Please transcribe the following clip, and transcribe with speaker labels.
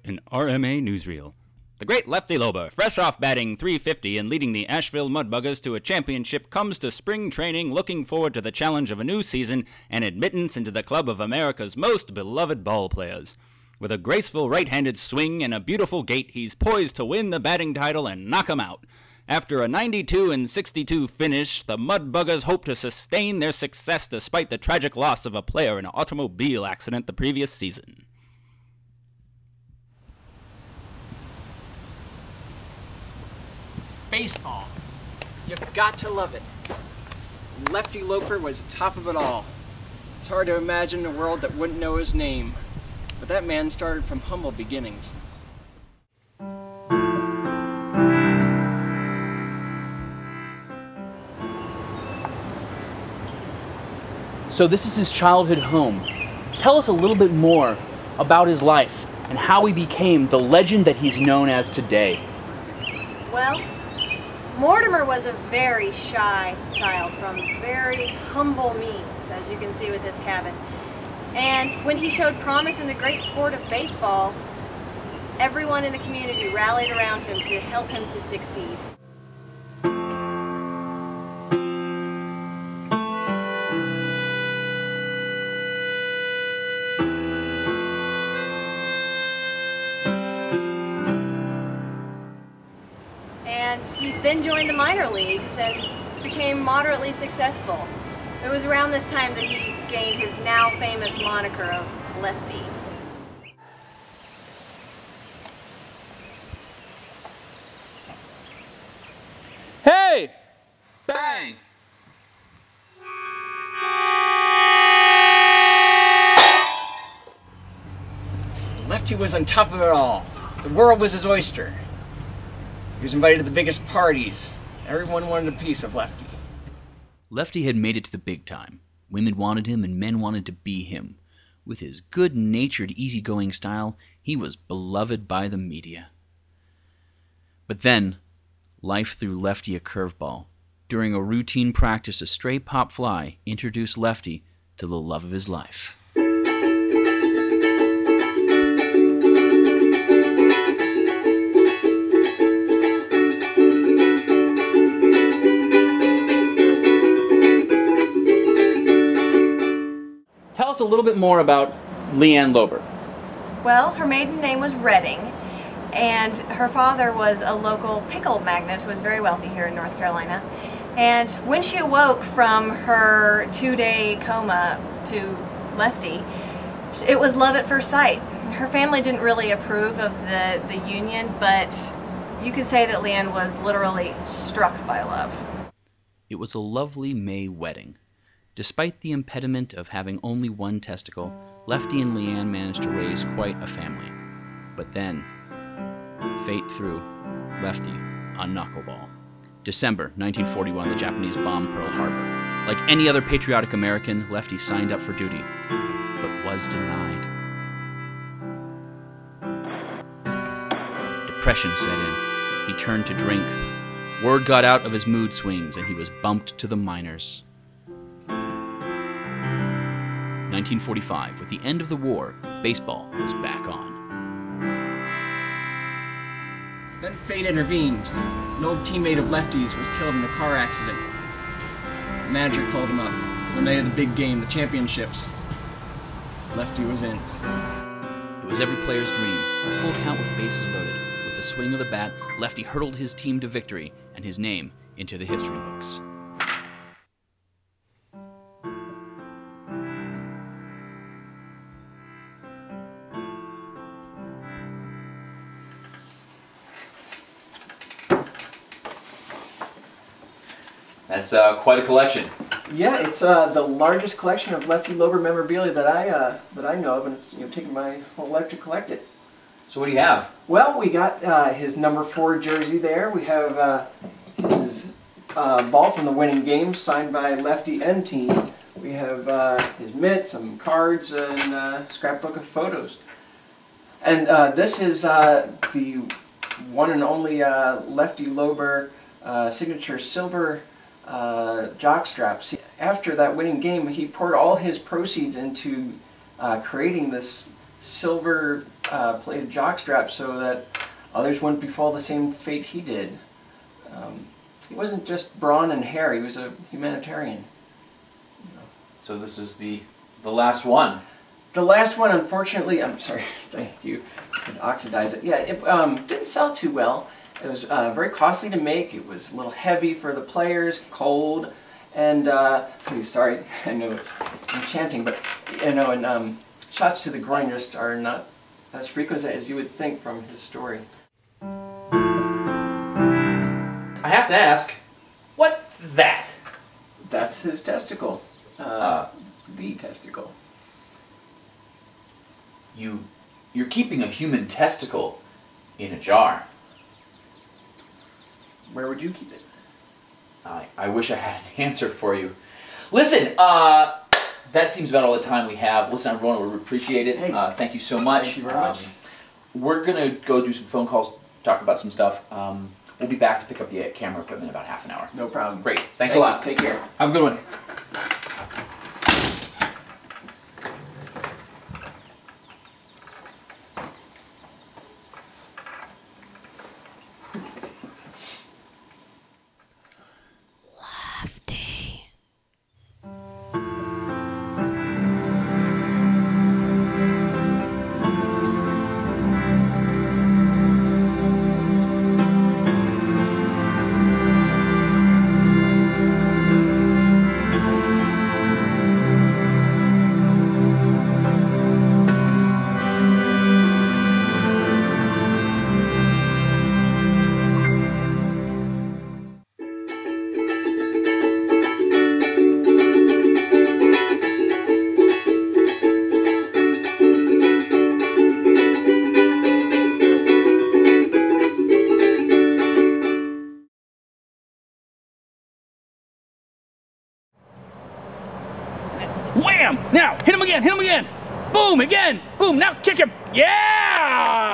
Speaker 1: An RMA newsreel. The great Lefty Lober, fresh off batting .350 and leading the Asheville Mudbuggers to a championship, comes to spring training looking forward to the challenge of a new season and admittance into the club of America's most beloved ball players. With a graceful right-handed swing and a beautiful gait, he's poised to win the batting title and knock 'em out. After a 92-62 finish, the Mudbuggers hope to sustain their success despite the tragic loss of a player in an automobile accident the previous season.
Speaker 2: Baseball. You've got to love it. Lefty Lober was top of it all. It's hard to imagine a world that wouldn't know his name, but that man started from humble beginnings.
Speaker 3: So this is his childhood home. Tell us a little bit more about his life and how he became the legend that he's known as today.
Speaker 4: Well, Mortimer was a very shy child from very humble means, as you can see with this cabin. And when he showed promise in the great sport of baseball, everyone in the community rallied around him to help him to succeed. And he's then joined the minor leagues and became moderately successful. It was around this time that he gained his now famous moniker of Lefty.
Speaker 3: Hey!
Speaker 1: Bang!
Speaker 2: Lefty was on top of it all. The world was his oyster. He was invited to the biggest parties. Everyone wanted a piece of Lefty.
Speaker 3: Lefty had made it to the big time. Women wanted him and men wanted to be him. With his good-natured, easygoing style, he was beloved by the media. But then, life threw Lefty a curveball. During a routine practice, a stray pop fly introduced Lefty to the love of his life. Tell us a little bit more about Leann Lober.
Speaker 4: Well, her maiden name was Redding, and her father was a local pickle magnate who was very wealthy here in North Carolina. And when she awoke from her 2-day coma to Lefty, it was love at first sight. Her family didn't really approve of the union, but you could say that Leann was literally struck by love.
Speaker 3: It was a lovely May wedding. Despite the impediment of having only one testicle, Lefty and Leann managed to raise quite a family. But then, fate threw Lefty on knuckleball. December 1941, the Japanese bombed Pearl Harbor. Like any other patriotic American, Lefty signed up for duty, but was denied. Depression set in. He turned to drink. Word got out of his mood swings, and he was bumped to the minors. 1945, with the end of the war, baseball was back on.
Speaker 2: Then fate intervened. An old teammate of Lefty's was killed in a car accident. The manager called him up. It was the night of the big game, the championships. Lefty was in.
Speaker 3: It was every player's dream, a full count with bases loaded. With the swing of the bat, Lefty hurtled his team to victory and his name into the history books. That's quite a collection.
Speaker 2: Yeah, it's the largest collection of Lefty Lober memorabilia that I know of, and it's taken my whole life to collect it.
Speaker 3: So what do you have?
Speaker 2: Well, we got his number 4 jersey there. We have his ball from the winning game signed by Lefty and team. We have his mitt, some cards, and a scrapbook of photos. And this is the one and only Lefty Lober signature silver jockstrap. After that winning game, he poured all his proceeds into creating this silver played a jockstrap so that others wouldn't befall the same fate he did. He wasn't just brawn and hair, he was a humanitarian.
Speaker 5: So this is the last one.
Speaker 2: The last one, unfortunately, I'm sorry, thank you, could oxidize it. Yeah, it didn't sell too well. It was very costly to make. It was a little heavy for the players, cold, and, please, sorry, I know it's enchanting, but, you know, and shots to the groin just are not as frequent as you would think from his story.
Speaker 5: I have to ask, what's that?
Speaker 2: That's his testicle. The testicle.
Speaker 5: You're keeping a human testicle in a jar.
Speaker 2: Where would you keep it?
Speaker 5: I wish I had an answer for you. Listen, that seems about all the time we have. Listen, everyone, we appreciate it.
Speaker 2: Hey.
Speaker 5: Thank you so much.
Speaker 2: Thank you very much.
Speaker 5: We're going to go do some phone calls, talk about some stuff. We'll be back to pick up the camera equipment in about half an hour.
Speaker 2: No problem.
Speaker 5: Great. Thanks a lot.
Speaker 2: Take care.
Speaker 5: Have a good one.
Speaker 3: Wham! Now, hit him again, hit him again! Boom, again! Boom, now kick him! Yeah!